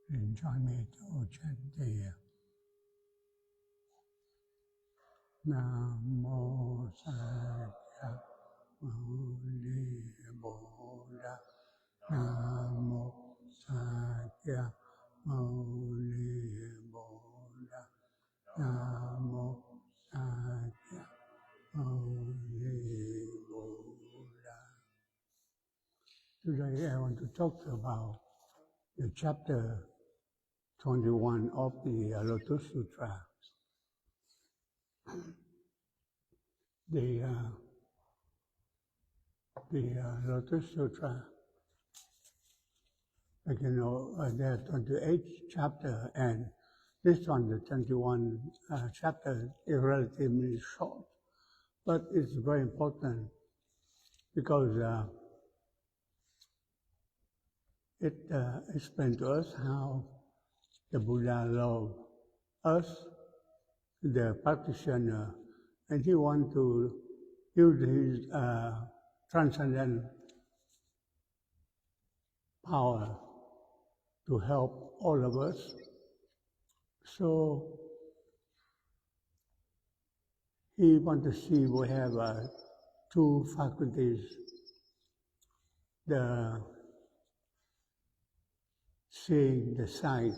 Join me to chant the Namo Sakyamuni Buddha. Namo Sakyamuni Buddha. Namo Sakyamuni Buddha. Today I want to talk about the chapter 21 of the Lotus Sutra. The Lotus Sutra, like you know, there are 28 chapters, and this one, the 21 chapter, is relatively short, but it's very important because it explains to us how the Buddha loved us, the practitioner, and he wants to use his transcendent power to help all of us. So he wants to see we have two faculties, the seeing, the sight,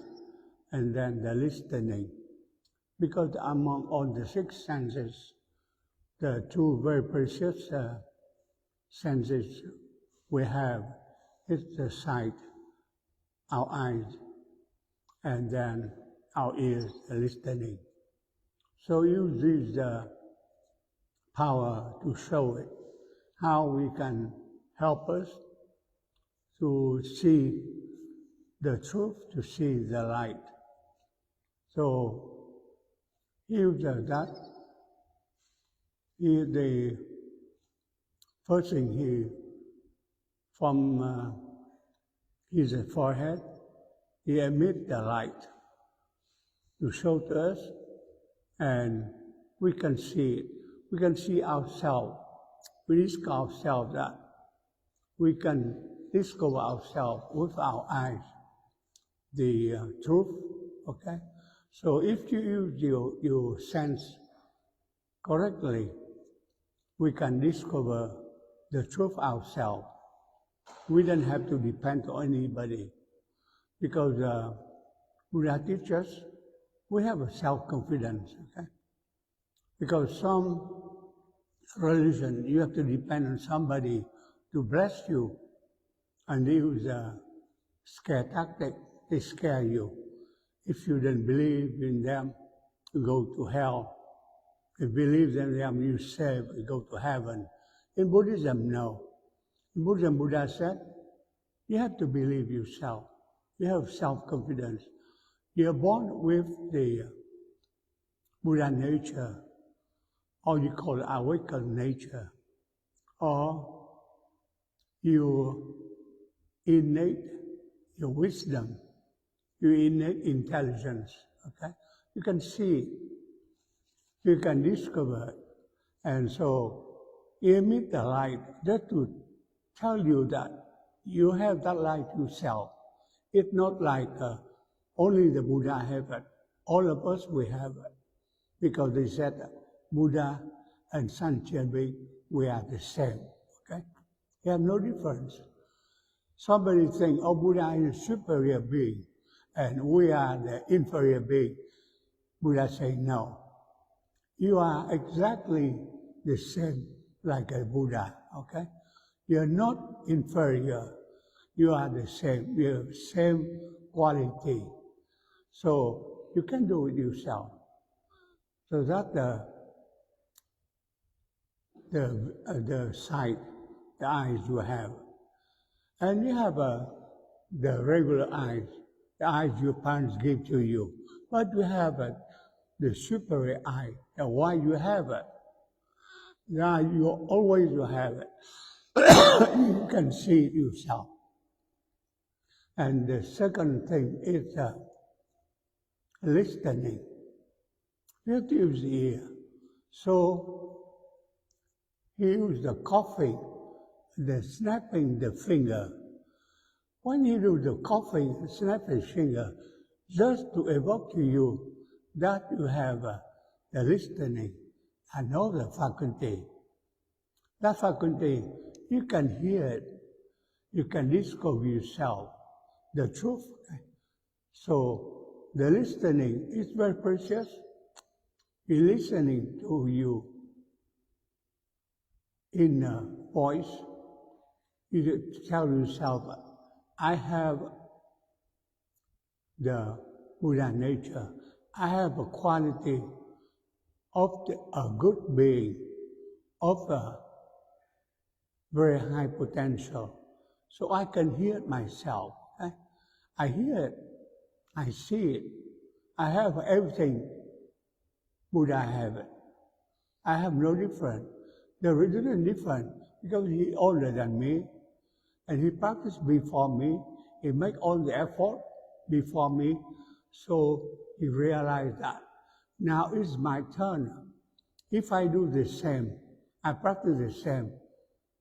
and then the listening. Because among all the six senses, the two very precious senses we have is the sight, our eyes, and then our ears, the listening. So use this power to show it, how we can help us to see the truth, to see the light. So use that. The first thing from his forehead, he emits the light to show to us, and we can see it. We can see ourselves. We discover ourselves that we can discover ourselves with our eyes, the truth, okay? So if you use your sense correctly, we can discover the truth ourselves. We don't have to depend on anybody, because Buddha teaches us we have a self-confidence, okay? Because some religion, you have to depend on somebody to bless you, and they use a scare tactic. They scare you. If you don't believe in them, you go to hell. If you believe in them, you save, you go to heaven. In Buddhism, no. In Buddhism, Buddha said, you have to believe yourself. You have self-confidence. You are born with the Buddha nature, or you call it awakened nature, or you innate your wisdom, your innate intelligence, okay? You can see it. You can discover it. And so emit the light just to tell you that you have that light yourself. It's not like only the Buddha have it. All of us, we have it. Because they said Buddha and Sanchari, we are the same, okay? We have no difference. Somebody think, oh, Buddha is a superior being, and we are the inferior being. Buddha say, no. You are exactly the same like a Buddha, okay? You are not inferior. You are the same. You have the same quality. So you can do it yourself. So that's the sight, the eyes you have. And you have the regular eyes, the eyes your parents give to you. But you have the superior eye, and why you have it. Yeah, you always will have it. You can see it yourself. And the second thing is listening. You have to use the ear. So he used the coughing, the snapping the finger. When you do the coughing, snap his finger, just to evoke to you that you have the listening, another faculty. That faculty, you can hear it, you can discover yourself, the truth. So the listening is very precious. You're listening to you in a voice. You tell yourself, I have the Buddha nature. I have a quality of a good being, of a very high potential. So I can hear it myself. I hear it. I see it. I have everything Buddha have it. I have no different. The reason is different because he older than me and he practiced before me. He make all the effort before me. So he realized that now it's my turn. If I do the same, I practice the same,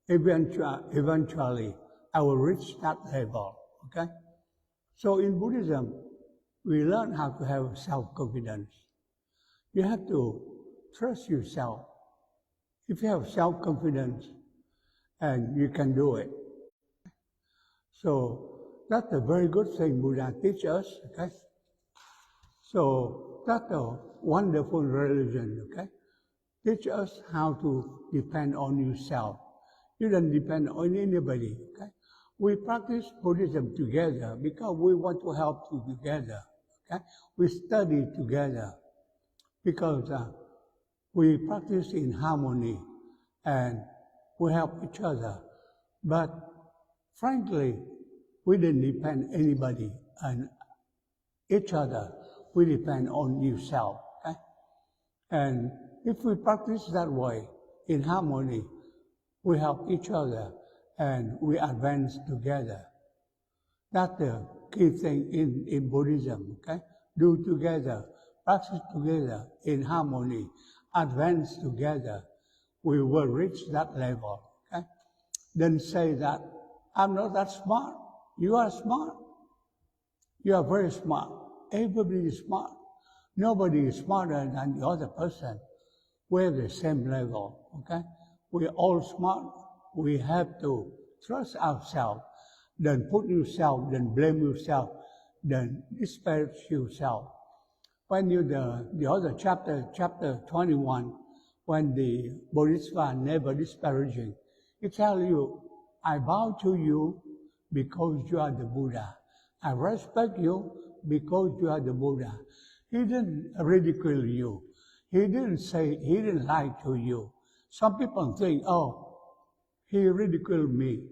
eventually I will reach that level, okay? So in Buddhism, we learn how to have self-confidence. You have to trust yourself. If you have self-confidence, and you can do it. So that's a very good thing Buddha teaches us, okay? So that's a wonderful religion, okay? Teach us how to depend on yourself. You don't depend on anybody, okay? We practice Buddhism together because we want to help you together, okay? We study together because we practice in harmony and we help each other. But frankly, we didn't depend on anybody and each other. We depend on yourself, okay? And if we practice that way, in harmony, we help each other and we advance together. That's the key thing in Buddhism, okay? Do together, practice together in harmony, advance together. We will reach that level, okay? Then say that, I'm not that smart. You are smart. You are very smart. Everybody is smart. Nobody is smarter than the other person. We're the same level, okay? We're all smart. We have to trust ourselves. Then put yourself, then blame yourself, then disparage yourself. When you, the other chapter 21, when the Bodhisattva never disparaging, he tell you, I bow to you because you are the Buddha. I respect you because you are the Buddha. He didn't ridicule you. He didn't lie to you. Some people think, oh, he ridiculed me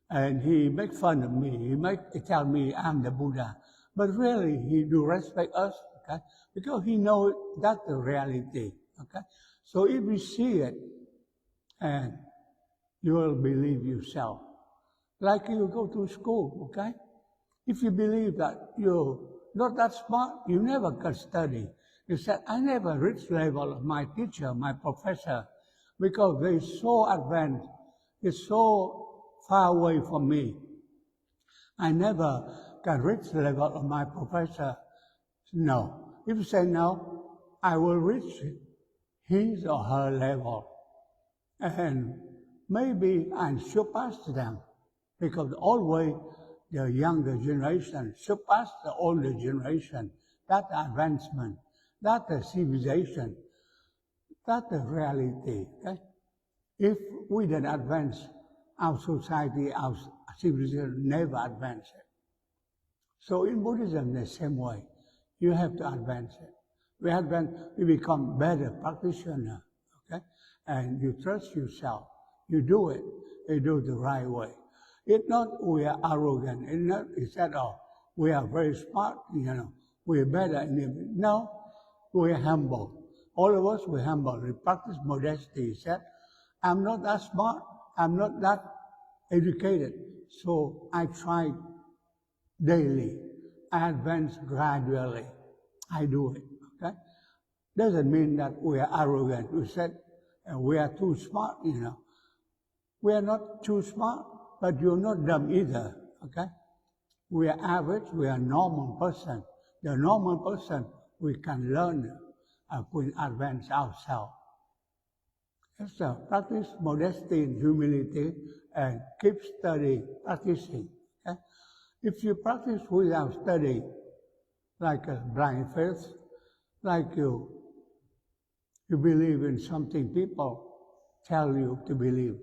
and he make fun of me. He tell me I'm the Buddha. But really, he do respect us, okay? Because he knows that's the reality, okay? So if you see it, and you will believe yourself. Like you go to school, okay? If you believe that you're not that smart, you never can study. You said, I never reached the level of my teacher, my professor, because they're so advanced, they're so far away from me. I never can reach the level of my professor. No. If you say no, I will reach his or her level. And maybe I surpass them, because always the younger generation surpass the older generation. That's advancement. That's the civilization. That's the reality. Okay? If we don't advance, our society, our civilization never advance it. So in Buddhism, the same way, you have to advance it. We become better practitioners, okay? And you trust yourself. You do it. You do it the right way. It's not we are arrogant. It's not oh, we are very smart, we're better. No, we're humble. All of us, we're humble. We practice modesty. He said, I'm not that smart. I'm not that educated. So I try daily. I advance gradually. I do it, okay? Doesn't mean that we are arrogant. We said we are too smart, We are not too smart, but you're not dumb either, okay? We are average, we are normal person. The normal person, we can learn, we advance ourselves. So practice modesty and humility and keep studying, practicing. Okay? If you practice without study, like a blind faith, like you believe in something people tell you to believe.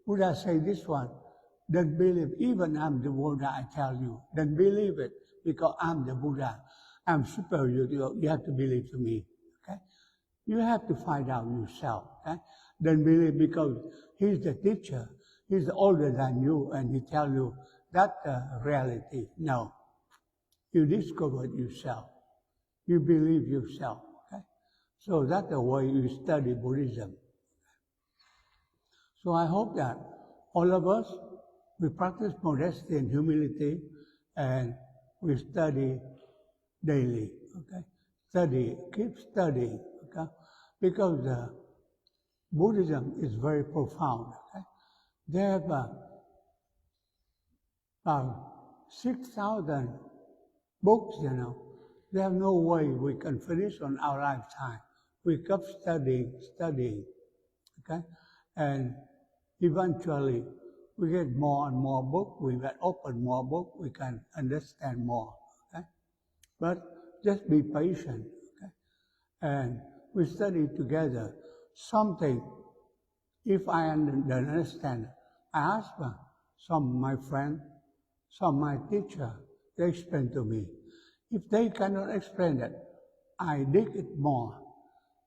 Buddha say this one, don't believe, even I'm the Buddha, I tell you, don't believe it, because I'm the Buddha. I'm superior to you, you have to believe to me. Okay? You have to find out yourself. Okay? Don't believe because he's the teacher, he's older than you, and he tell you that's the reality. No. You discover yourself. You believe yourself. Okay? So that's the way you study Buddhism. So I hope that all of us, we practice modesty and humility, and we study daily. Okay? Study, keep studying. Okay? Because Buddhism is very profound. Okay? They have about 6,000 books, you know. There's no way we can finish on our lifetime. We kept studying, okay? And eventually, we get more and more books, we get open more books, we can understand more, okay? But just be patient, okay? And we study together. Something, if I don't understand, I ask some of my friends, some of my teacher, they explain to me. If they cannot explain it, I dig it more.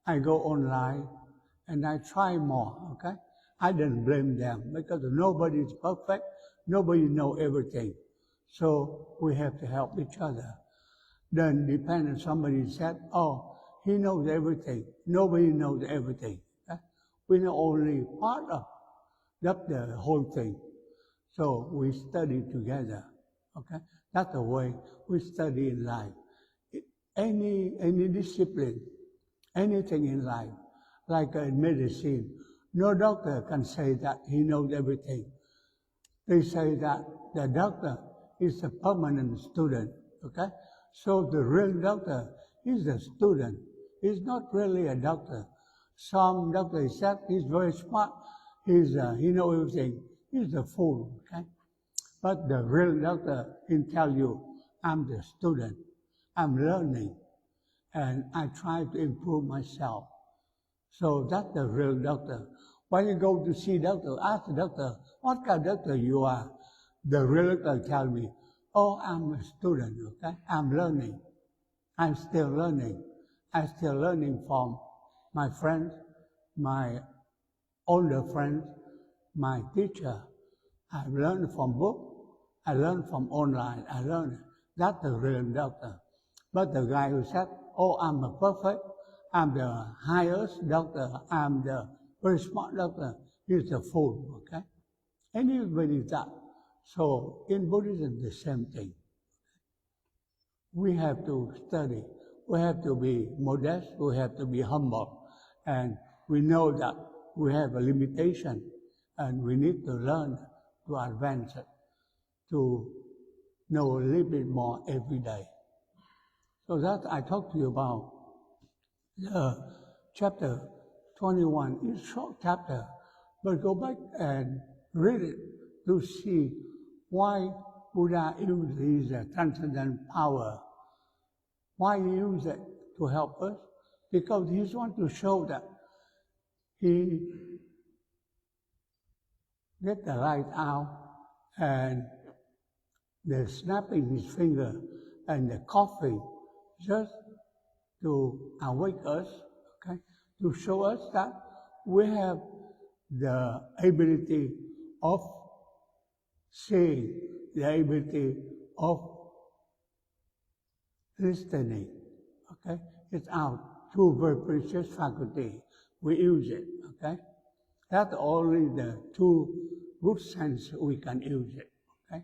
I go online and I try more, okay? I don't blame them because nobody is perfect, nobody knows everything. So we have to help each other. Then depend on somebody said, oh, he knows everything. Nobody knows everything. Okay? We know only part of the whole thing. So we study together, okay? That's the way we study in life. Any discipline, anything in life, like in medicine, no doctor can say that he knows everything. They say that the doctor is a permanent student, okay? So the real doctor is a student. He's not really a doctor. Some doctor said he's very smart, he knows everything. He's a fool, okay? But the real doctor can tell you, I'm the student, I'm learning, and I try to improve myself. So that's the real doctor. When you go to see doctor, ask the doctor, what kind of doctor you are? The real doctor tell me, oh, I'm a student, okay? I'm learning. I'm still learning. I'm still learning from my friends, my older friends, my teacher. I learned from book, I learned from online, I learned. That's the real doctor. But the guy who said, oh, I'm a perfect, I'm the highest doctor, I'm the very smart doctor, he's a fool, okay? Anybody that. So in Buddhism, the same thing. We have to study, we have to be modest, we have to be humble, and we know that we have a limitation, and we need to learn to advance it, to know a little bit more every day. So that I talked to you about chapter 21. It's a short chapter, but go back and read it to see why Buddha used his transcendent power. Why he used it to help us? Because he wants to show that he get the light out and the snapping his finger and the coughing just to awake us, okay, to show us that we have the ability of seeing, the ability of listening, okay? It's our two very precious faculty. We use it, okay? That's only the two good sense we can use it, okay?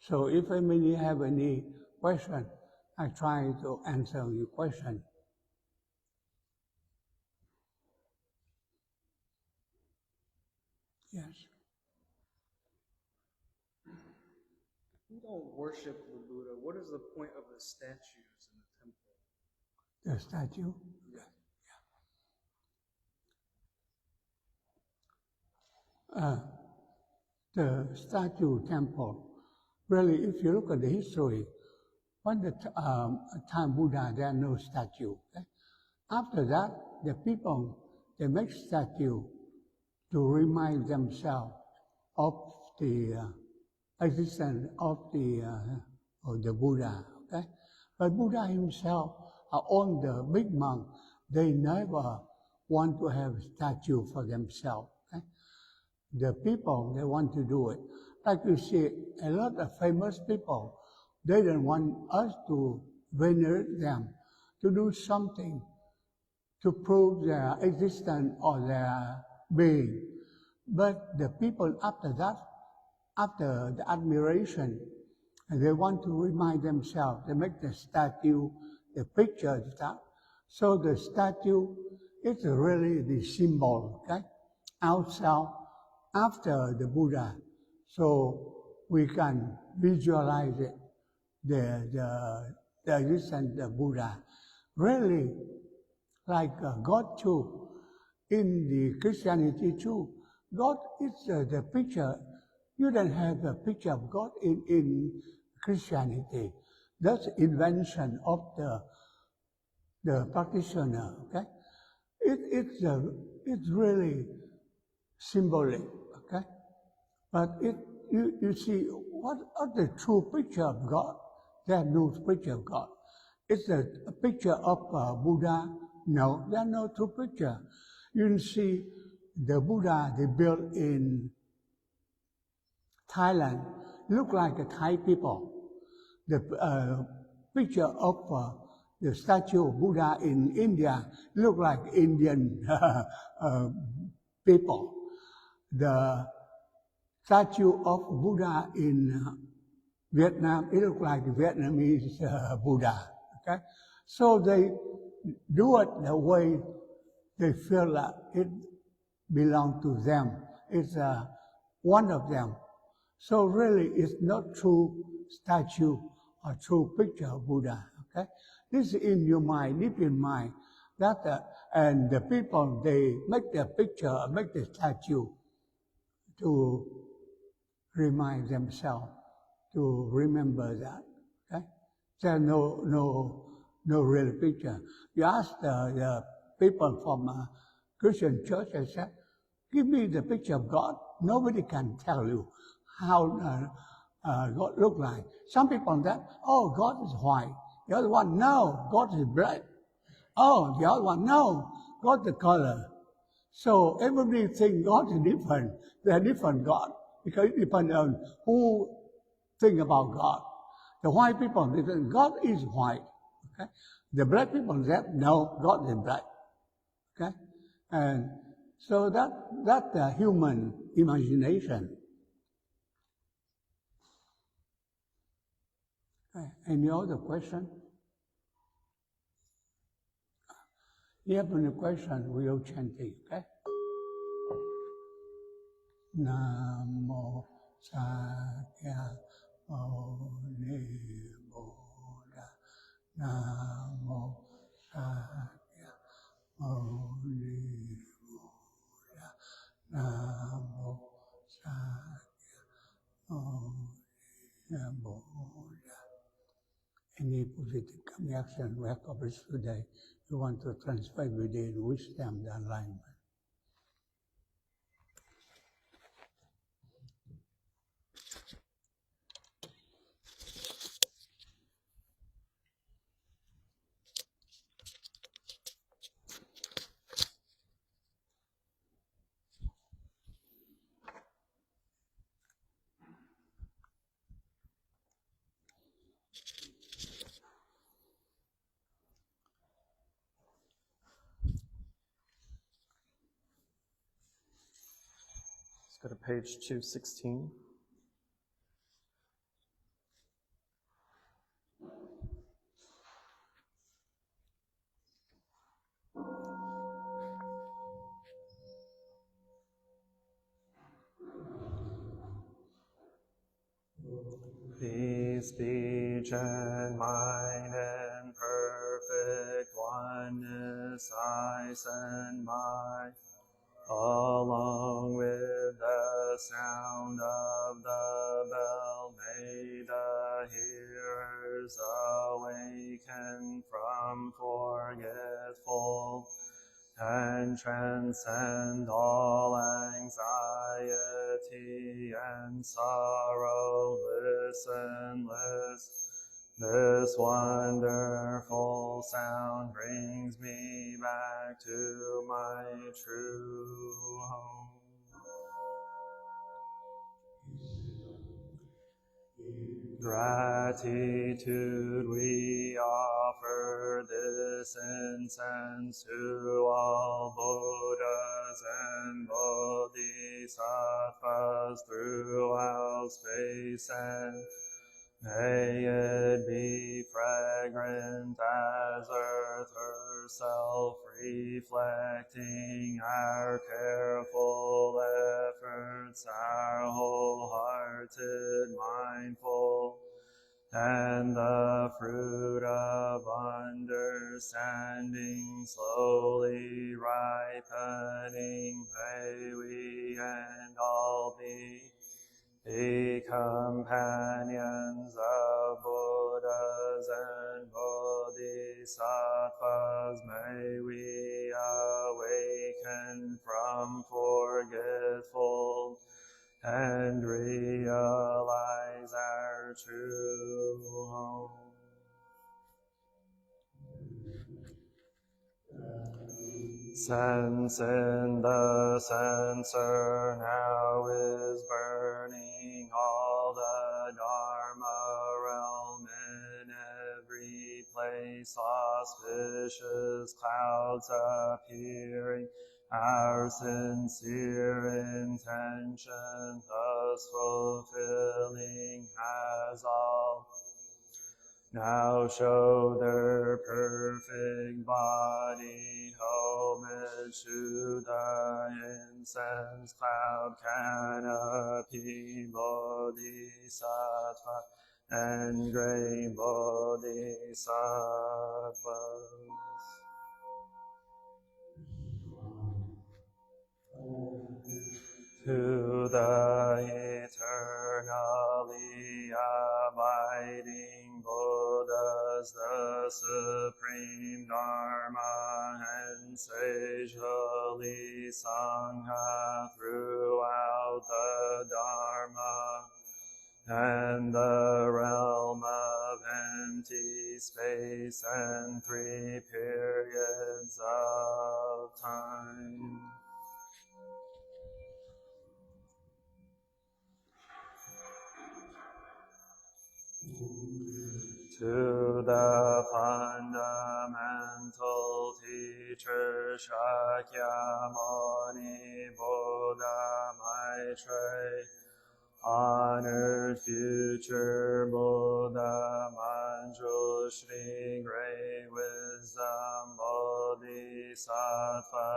So if anybody have any question, I try to answer your question. Yes. we don't worship the Buddha, what is the point of the statues in the temple? The statue? Yeah. The statue temple, really, if you look at the history, when the time Buddha, there are no statue. Okay? After that, the people, they make statue to remind themselves of the existence of the Buddha. Okay? But Buddha himself, all the big monks, they never want to have a statue for themselves. Okay? The people, they want to do it. Like you see, a lot of famous people, they don't want us to venerate them, to do something to prove their existence or their being. But the people after that, after the admiration, they want to remind themselves. They make the statue, the picture, stuff. So the statue is really the symbol, okay? Outside, after the Buddha, so we can visualize it, the existence of the Buddha. Really, like God too, in the Christianity too, God is the picture. You don't have a picture of God in Christianity. That's invention of the practitioner. Okay, it's really symbolic. Okay, but you see what are the true picture of God? There are no picture of God. It's a picture of Buddha. No, there are no true picture. You can see the Buddha they built in Thailand look like the Thai people. The picture of the statue of Buddha in India look like Indian people. The statue of Buddha in Vietnam, it look like Vietnamese Buddha. Okay, so they do it the way they feel that it belongs to them. It's one of them. So really, it's not true statue or true picture of Buddha. Okay, this is in your mind, deep in mind. That and the people they make the picture, make the statue to remind themselves, to remember that. Okay, there's no real picture. You ask the people from Christian church, I said, give me the picture of God. Nobody can tell you how God look like. Some people say, oh, God is white. The other one, no, God is black. Oh, the other one, no, God is color. So everybody thinks God is different. They're different God because it depends on who think about God. The white people, they think God is white. Okay? The black people said, no, God is black. Okay? And so that's the human imagination. Okay. Any other question? If you have any question, we'll chant it, okay? Namo Sakyamuni Buddha. Namo Sakyamuni Buddha. Namo Sakyamuni Buddha. Any positive action we accomplished today, we want to transfer within wisdom the alignment. Let's go to page 216. speech and mind in perfect oneness, I send my, along with the sound of the bell, may the hearers awaken from forgetful and transcend all anxiety and sorrow. Listen, this wonderful sound brings me back to my true home. Gratitude we offer this incense to all Buddhas and Bodhisattvas throughout space, and may it be fragrant as earth herself, reflecting our careful efforts, our wholehearted, mindful, and the fruit of understanding slowly ripening. May we and all be companions of Buddhas and Bodhisattvas. May we awaken from forgetful and realize our true home. Sense in the censer now is burning, all the Dharma realm in every place, auspicious clouds appearing, our sincere intention thus fulfilling, as all now show their perfect body. Homage to the incense cloud canopy, Bodhisattva and great Bodhisattvas. To the eternally abiding Buddhas, the supreme Dharma and sagely Sangha throughout the Dharma and the realm of empty space and three periods of time. To the fundamental teacher Shakyamuni Buddha Maitreya, honored future Buddha Manjushri, great wisdom Bodhisattva,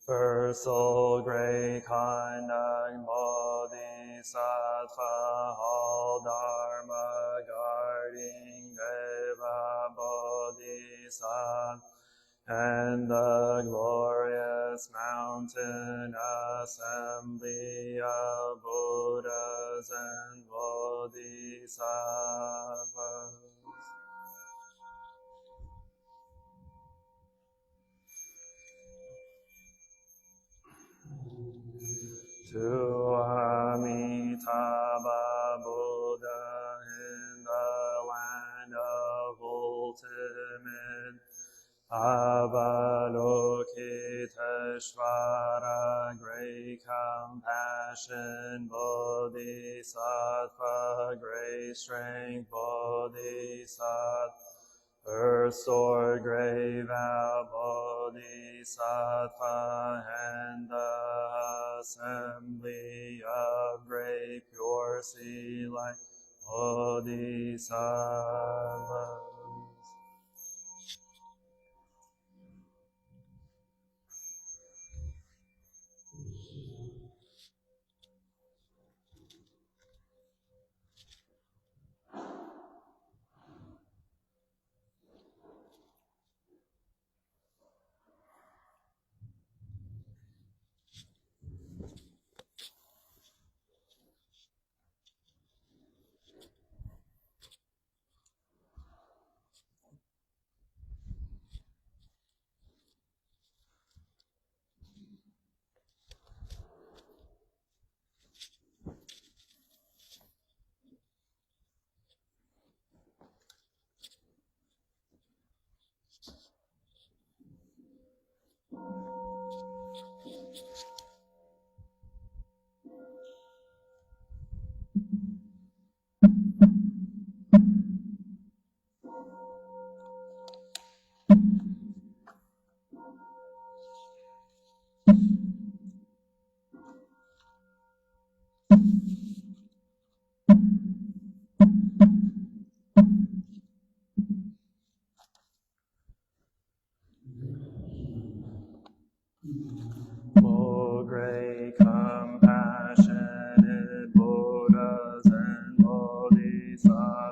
first soul, great conduct Bodhisattva, all Dharma guarding Deva Bodhisattva, and the glorious mountain assembly of Buddhas and Bodhisattvas. To Amitabha Buddha in the land of ultimate Avalokiteshvara, great compassion Bodhisattva, great strength Bodhisattva, first sword, great vow Bodhisattva, and the assembly of great pure sea light Bodhisattvas.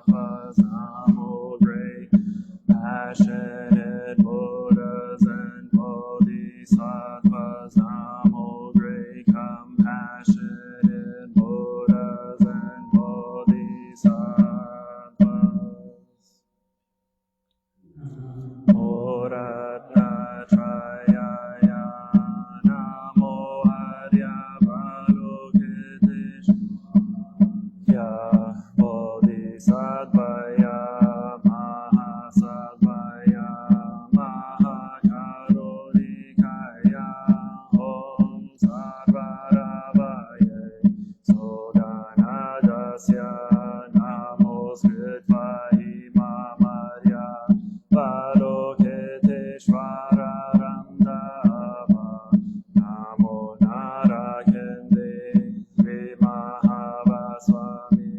Bodhisattvas, Namo great passionate Buddhas and Bodhisattvas, Namo great compassionate Buddhas and Bodhisattvas. Oratna Trayaya Namo Arya Balokiteshvaya Bodhisattvaya Mahasattvaya Mahakarunikaya Om Sarvaravaye Sodanadasya Namo Skritvahimamaya Balokiteshvara Ramdava Namo Narakende Vimahava-swami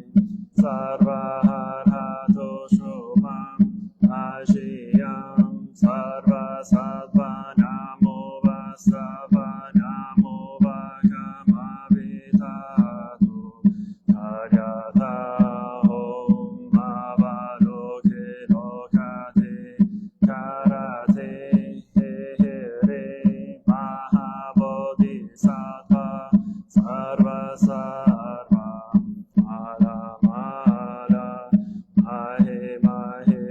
Sarvaharhato Shobham Ajiyam Sarvasattva Namo Vastava Namo Vakamavitato Tadyata Om Avaloke Lokate Karate Here Mahabodhisattva Sarva Sarva Mala Mala Mahe Mahe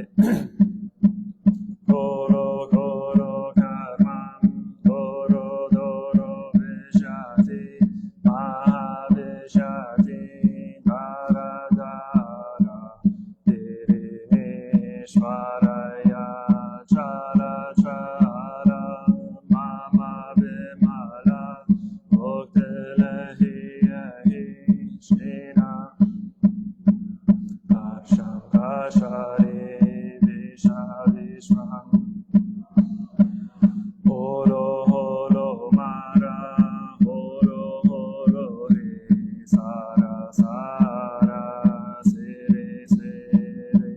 Goro Goro Karmam Doro Doro Vishati Mahavishati Dara Dara Divineshwaraya Chara Chara Mama Vimala Bhaktilahi Shina Arsham Kashari Vishadishram Horo Horo Mara Horo Horo Re Sara Sara Sere Sere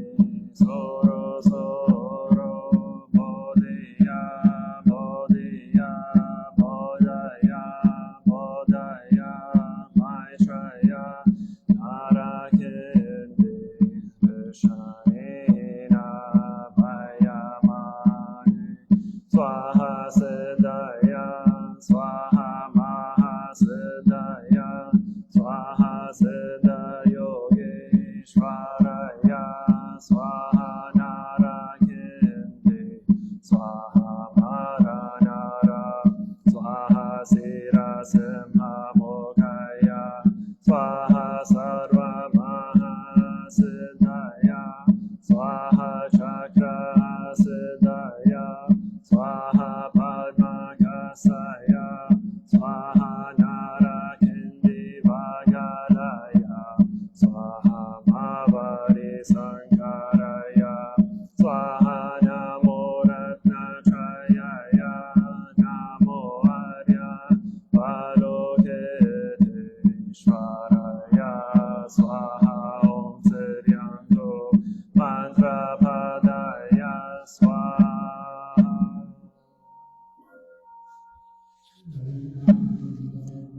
Soro Soro Bodhiya Bodhiya Bodhaya Bodhaya Maitreya Narakindi Vishanina Vayamani Swaha Siddhaya Swaha Mahasiddhaya Swaha Siddha Yogeshwaraya Swaha Narakindi Swaha Maranara Swaha Sira Simha Mokaya Swaha Sarva Mahasiddhaya Swaha Chakra Siddhaya Swaha Padma Kasaya Swaha Narakindi Vagalaya Swaha Mavari Sankaraya Swaha Namo Ratna Trayaya Namo Arya Balokiteshvaraya Swaha Om Siddhyanto Mantra Padaya Swaha.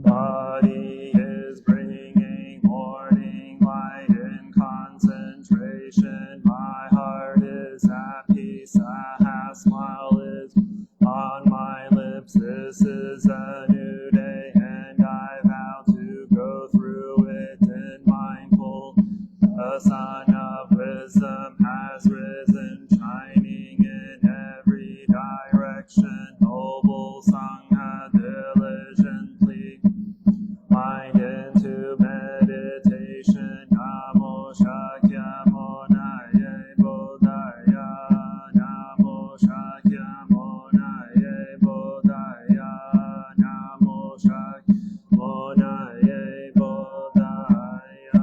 Body is bringing morning light in concentration. My heart is at peace. A half smile is on my lips. This is a new day, and I vow to go through it in mindful. The sun of wisdom has risen, shining in every direction. Noble Sangha diligently mind into meditation. Namo Shakyamonaye Bodhaya. Namo Shakyamonaye Bodhaya. Namo Shakyamonaye Bodhaya.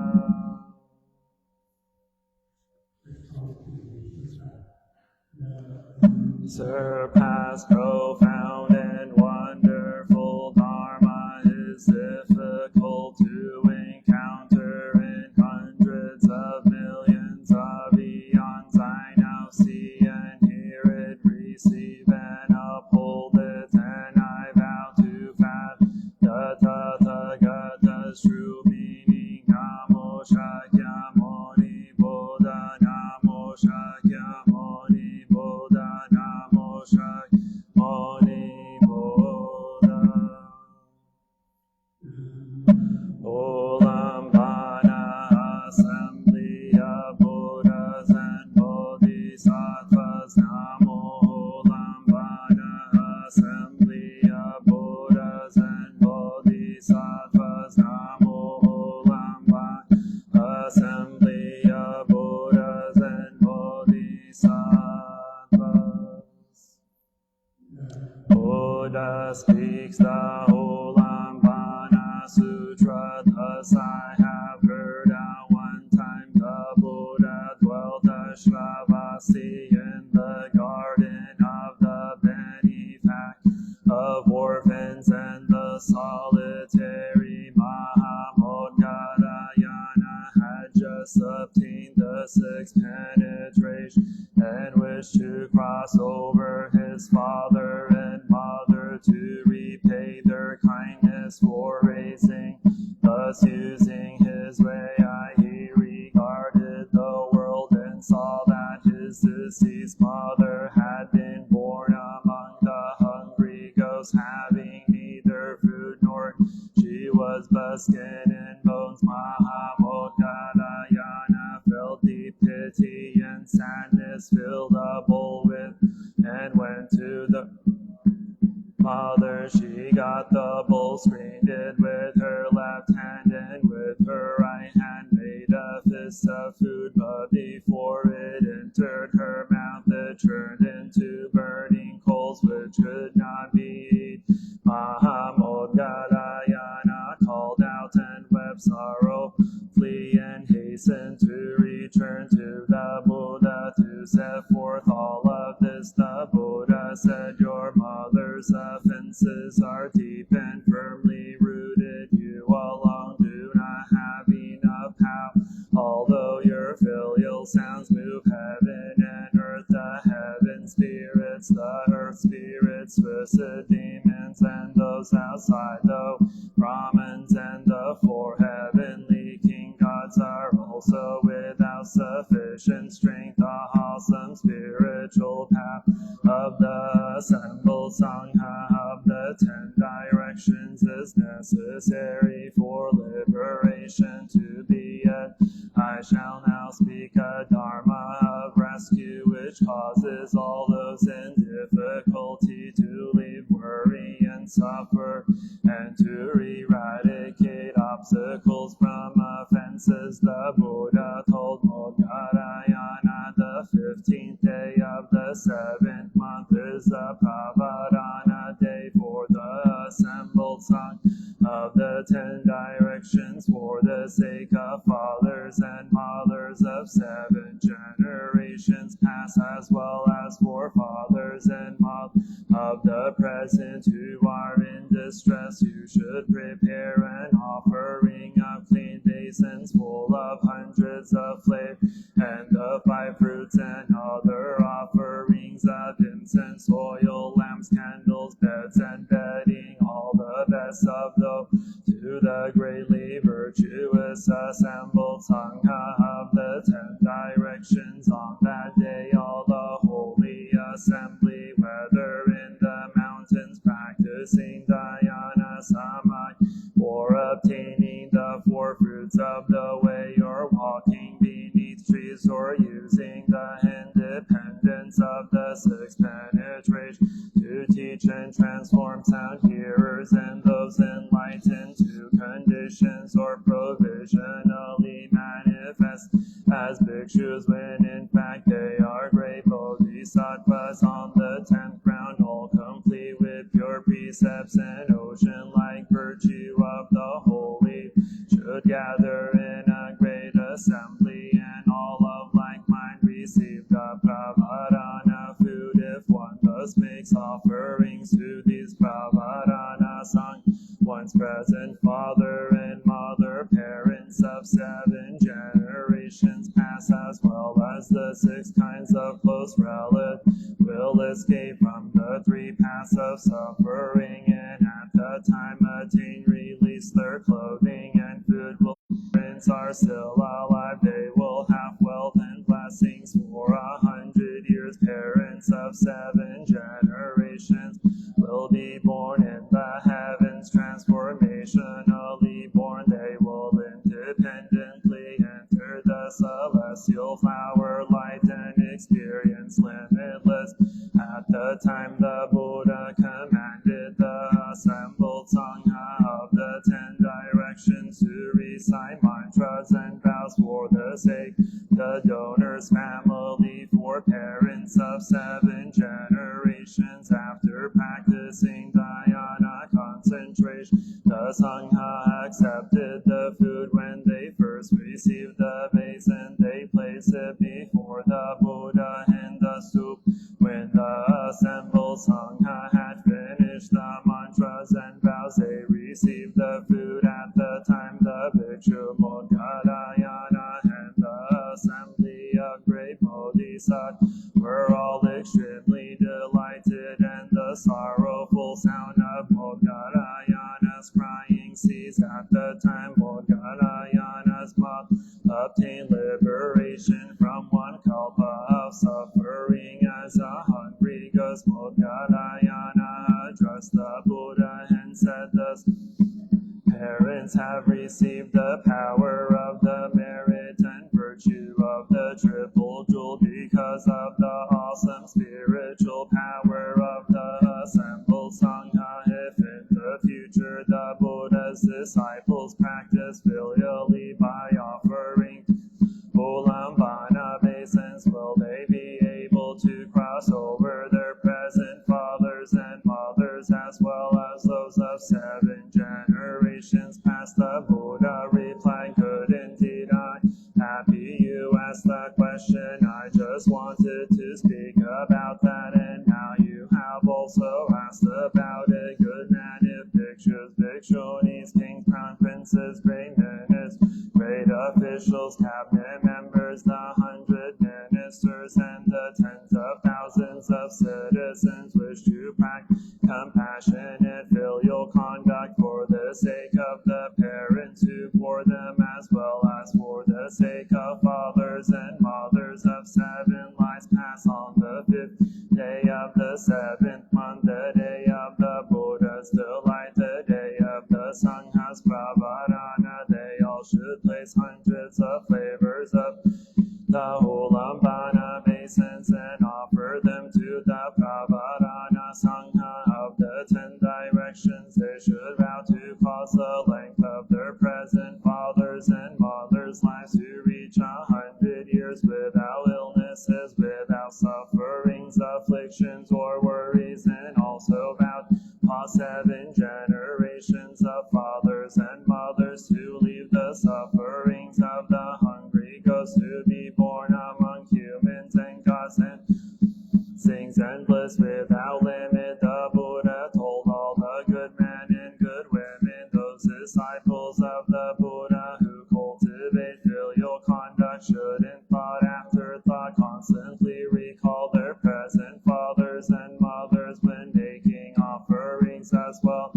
Surpass profound and wonderful Dharma is difficult to encounter in hundreds of millions of eons. I now see and hear it, receive and uphold it, and I vow to fathom the Tathagata's true meaning. Namo Shakyamuni Bodhaya. Buddha speaks the Ulambana Sutra. Thus I have heard at one time the Buddha dwelt Ashravasi in the garden of the benefact of orphans, and the solitary Mahamodgarayana had just obtained the sixth penetration and wished to cross over his father and mother to repay their kindness for raising. Thus using his way, he regarded the world and saw that his deceased mother had been born among the hungry ghosts, having neither food nor she was but skin and bones. Mahamodgarayana felt deep pity and sadness, filled a bowl with, and went to the mother. She got the bowl, screened it with her left hand, and with her right hand made a fist of food, but before it entered her mouth it turned into burning coals which could not be eaten. Mahamodgarayana called out and wept sorrowfully, and hastened to return to the Buddha to set forth all of this. The Buddha said, "Your mother's offenses are deep and firmly rooted. You alone do not have enough power. Although your filial sounds move heaven and earth, the heaven spirits, the earth spirits, twisted demons, and those outside the Brahmins and the four heavenly king gods are also without sufficient strength. The wholesome spiritual path of the assembled Sangha of the 10 directions is necessary for liberation to be yet. I shall now speak a dharma of rescue, which causes all those in difficulty to leave worry and suffer, and to eradicate obstacles from offenses. The Buddha told Modgarayana, the 15th day of the 7th month is a Pravadana day for the assembled Sangha of the 10 directions, for the sake of fathers and mothers of 7 generations past, as well as for fathers and mothers of the present who are in distress. You should prepare an offering of clean basins full of hundreds of flavors, and the 5 fruits and other offerings of incense, oil, lamps, candles, beds, and bedding, all the best of those to the greatly virtuous assembled Sangha of the 10 directions. On that day all the holy assembly, whether in the mountains practicing dhyana samadhi, or obtaining the 4 fruits of the way, or walking beneath trees, or using the independence of the 6 penetration to teach and transform sound hearers and those enlightened to conditions, or provisionally manifest as bhikshus when in fact they are great bodhisattvas on the 10th ground, all complete with pure precepts and ocean-like virtue of the holy, should gather in a great assembly, and all of like mind receive the pravadana food. If one thus makes offerings to these pravadana sangha, one's present father and mother, parents of 7 generations past, as well as the 6 kinds of close relatives, will escape from the 3 paths of suffering, and at the time attain release. Their clothing and food will, parents are still alive, they will have wealth and blessings for 100 years. Parents of 7 generations will be born in the heavens, transformationally born. They will independently enter the celestial flower light and experience limitless. At the time the Buddha commanded the assembled Sangha of the 10 directions directions to recite mantras and vows for the sake the donor's family, for parents of 7 generations after practicing dhyana concentration. The Sangha accepted the food when they first received the basin. They placed it before the Buddha in the soup. When the assembled Sangha had finished the mantras and vows, they received the food. At the time the Bhikshu Modgadayana and the assembly of great Bodhisattvas were all extremely delighted, and the sorrowful sound of Modgadayana's crying ceased. At the time Modgadayana's mouth obtained liberation from 1 kalpa of suffering. As a hungry ghost, Modgadayana addressed the Buddha and said thus: Parents have received the power of the merit and virtue of the triple jewel because of the awesome spiritual power of the assembled Sangha. If in the future the Buddha's disciples practice filially by offering ulambana basins, will they be able to cross over their present fathers and mothers as well as those of 7 generations past? The Buddha replied, good indeed. I'm happy you asked that question. I just wanted to speak about that, and now you have also asked about it. Good man, if bhikshus, bhikshunis, kings, crown princes, great ministers, great officials, cabinet members, the 100 ministers, and the tens of thousands of citizens wish to practice compassionate filial conduct for the sake of the parents who bore them, as well as for the sake of fathers and mothers of 7 lives past, on the 5th day of the 7th month, the day of the Buddha's delight, the day of the Sangha's pravardhana, they all should place hundreds of flavors of the ulambana basins and offer them to the pravardhana Sangha of the 10 directions. They should vow to cause the length of their present fathers and mothers' lives to reach 100 years without illnesses, without sufferings, afflictions, or worries, and also vow to cause 7 generations of fathers and mothers to leave the sufferings of the hungry ghosts, to be born among humans and gods, and sings and bliss without limit. The Buddha told all the good men and good women, those disciples of the Buddha who cultivate filial conduct should in thought after thought constantly recall their present fathers and mothers when making offerings as well.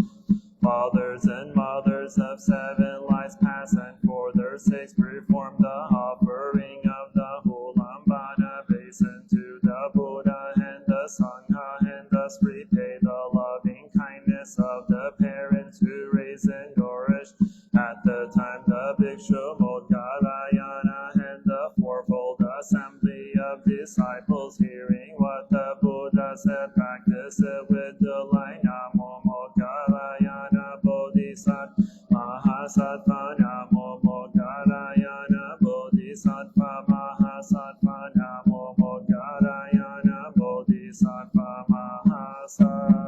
Fathers and mothers of 7 lives past, and for their sakes perform the offering of the ulambana basin to the Buddha and the Sangha, and thus repay the loving kindness of the parents who raised and nourished. At the time the Bhikshu Modgadayana and the fourfold assembly of disciples, hearing what the Buddha said, practiced it with delight. Namo Modgadayana Bodhisattva Mahasattva, Namo Modgadayana Bodhisattva Mahasattva, Namo Modgadayana Bodhisattva Mahasattva.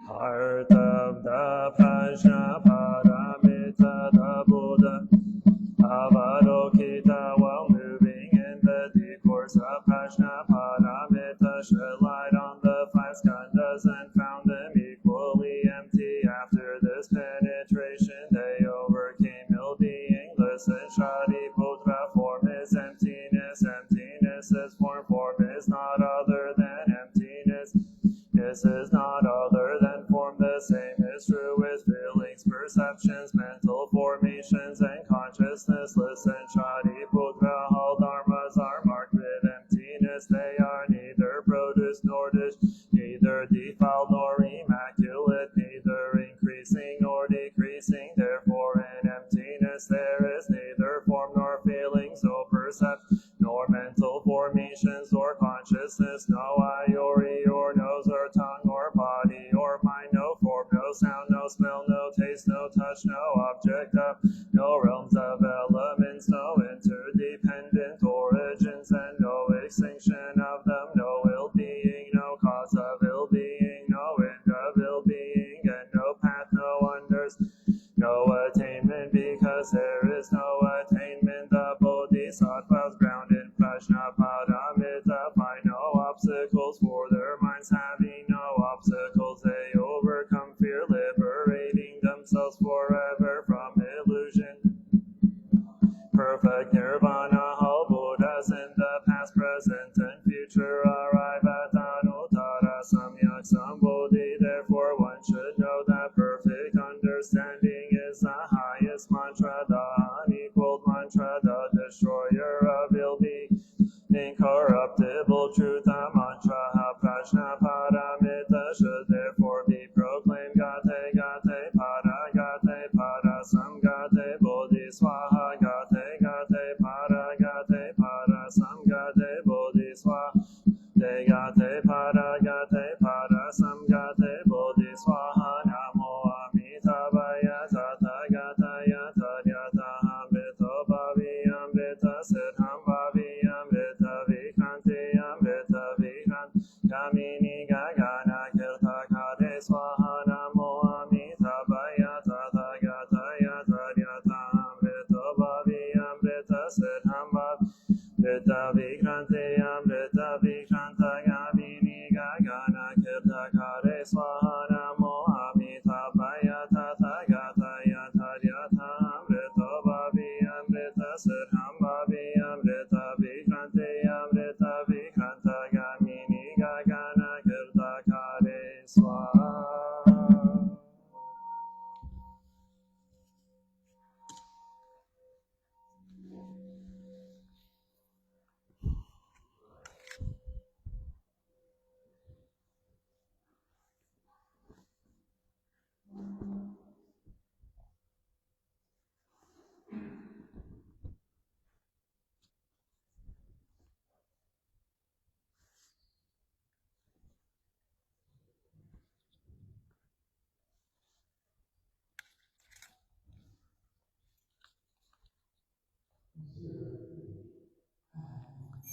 Heart of the Prajna Paramita, the Buddha Avalokita, while moving in the deep course of Prajna Paramita, shed light on the 5 skandhas and found them equally empty. After this penetration, they overcame ill-being. Listen, Shariputra, form is emptiness. Emptiness is form. Form is not other than emptiness. This is not other than form. The same is true with feelings, perceptions, mental formations, and consciousness. Listen, Shariputra, all dharmas are marked with emptiness. They are neither produced nor neither defiled nor immaculate, neither increasing nor decreasing. Therefore, in emptiness there is neither form nor feelings, no perception, nor mental formations or consciousness, no eye or ear or nose or tongue or body or mind, no form, no sound, no smell, no taste, no touch, no object of, no realms of elements, no interdependent origins, and no extinction of them, no ill-being, no cause of ill-being, no end of ill-being, and no path, no wonders, no attainment, because there is no attainment. The Bodhisattvas ground in Prajnaparamita find no obstacles for their minds, having no obstacles they overcome fear, liberating themselves forever from illusion. Perfect nirvana, all Buddhas in the past, present, and future arrive at Anuttara Samyak Sambodhi. Therefore one should know that perfect understanding is the highest mantra, the unequaled mantra, the destroyer of ill-being, incorruptible truth. The mantra Prajnaparamita should therefore be proclaimed. Gate gate para samgate bodhi swaha. Gate gate para samgate bodhi swaha. Gate para samgate bodhi swaha. Namo Amitabhaya Tathagata Tathagata Amrito Bhavi Amrita Siddham Bhavi Amrita Vikranti Amrita Vikranti Kamini Gagana Kirta Kade Swaha. Namo Amitabhaya Tathagata Tathagata Amrito Bhavi Amrita Siddham Bhavi Amrita Vikranti Amrita Vikranta Kamini Gagana Kirta Kade Swaha. Namo Amitabhaya Tathagata Tathagata Amrito Bhavi Amrita Siddham Bhavi Amrita Vikranti Amrita Vikranta Kamini Gagana Kirta Kade Swaha.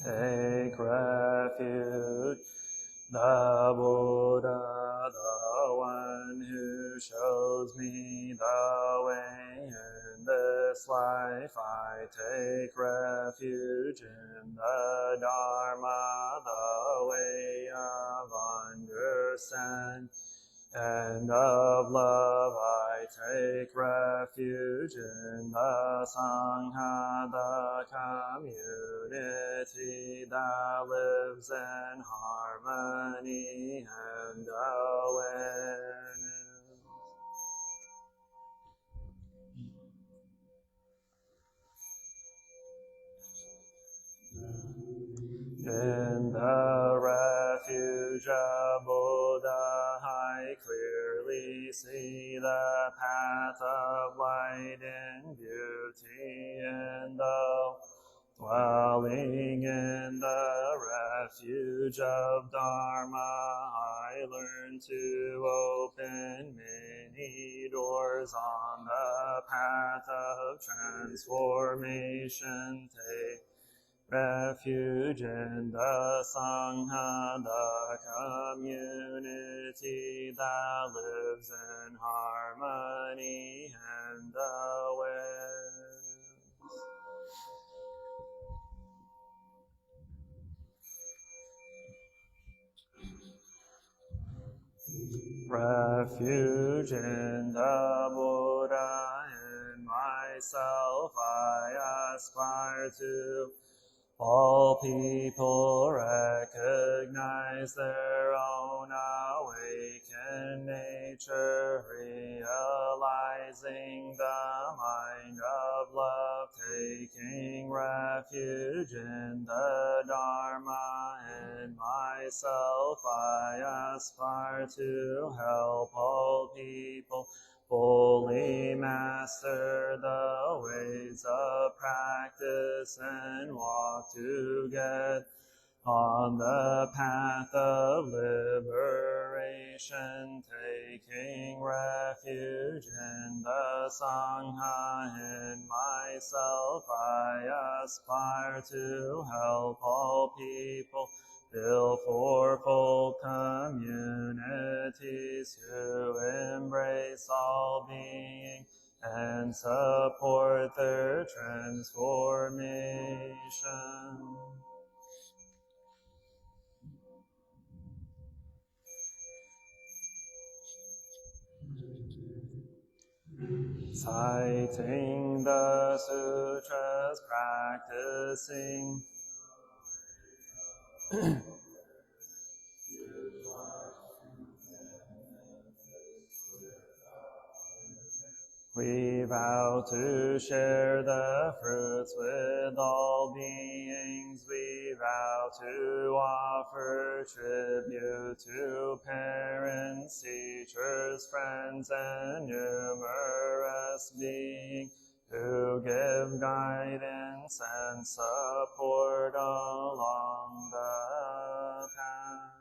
Take refuge, the Buddha, the one who shows me the way in this life. I take refuge in the Dharma, the way of understanding and of love. I take refuge in the Sangha, the community that lives in harmony and awareness. In the refuge of Buddha, I clearly see the path of light and beauty. In the dwelling in the refuge of Dharma, I learn to open many doors on the path of transformation. Take refuge in the Sangha, the community that lives in harmony and awareness. Refuge in the Buddha, in myself I aspire to. All people recognize their own awakened nature, realizing the mind of love, taking refuge in the Dharma. In myself I aspire to help all people fully master the ways of practice and walk together on the path of liberation, taking refuge in the Sangha. In myself I aspire to help all people build fourfold communities to embrace all being and support their transformation. Citing the sutras, practicing we vow to share the fruits with all beings. We vow to offer tribute to parents, teachers, friends, and numerous beings who give guidance and support along the path.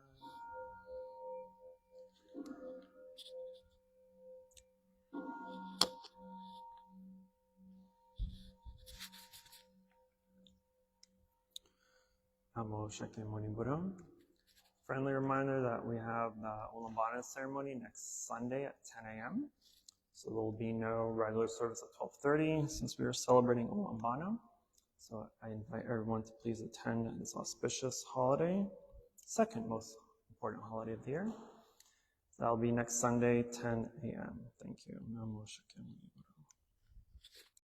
Namo Shakyamuni Buddha. Friendly reminder that we have the Ulambana ceremony next Sunday at 10 a.m. So there will be no regular service at 12:30 since we are celebrating Ulambana. So I invite everyone to please attend this auspicious holiday, second most important holiday of the year. That'll be next Sunday, 10 a.m. Thank you. Namo Shakyamuni.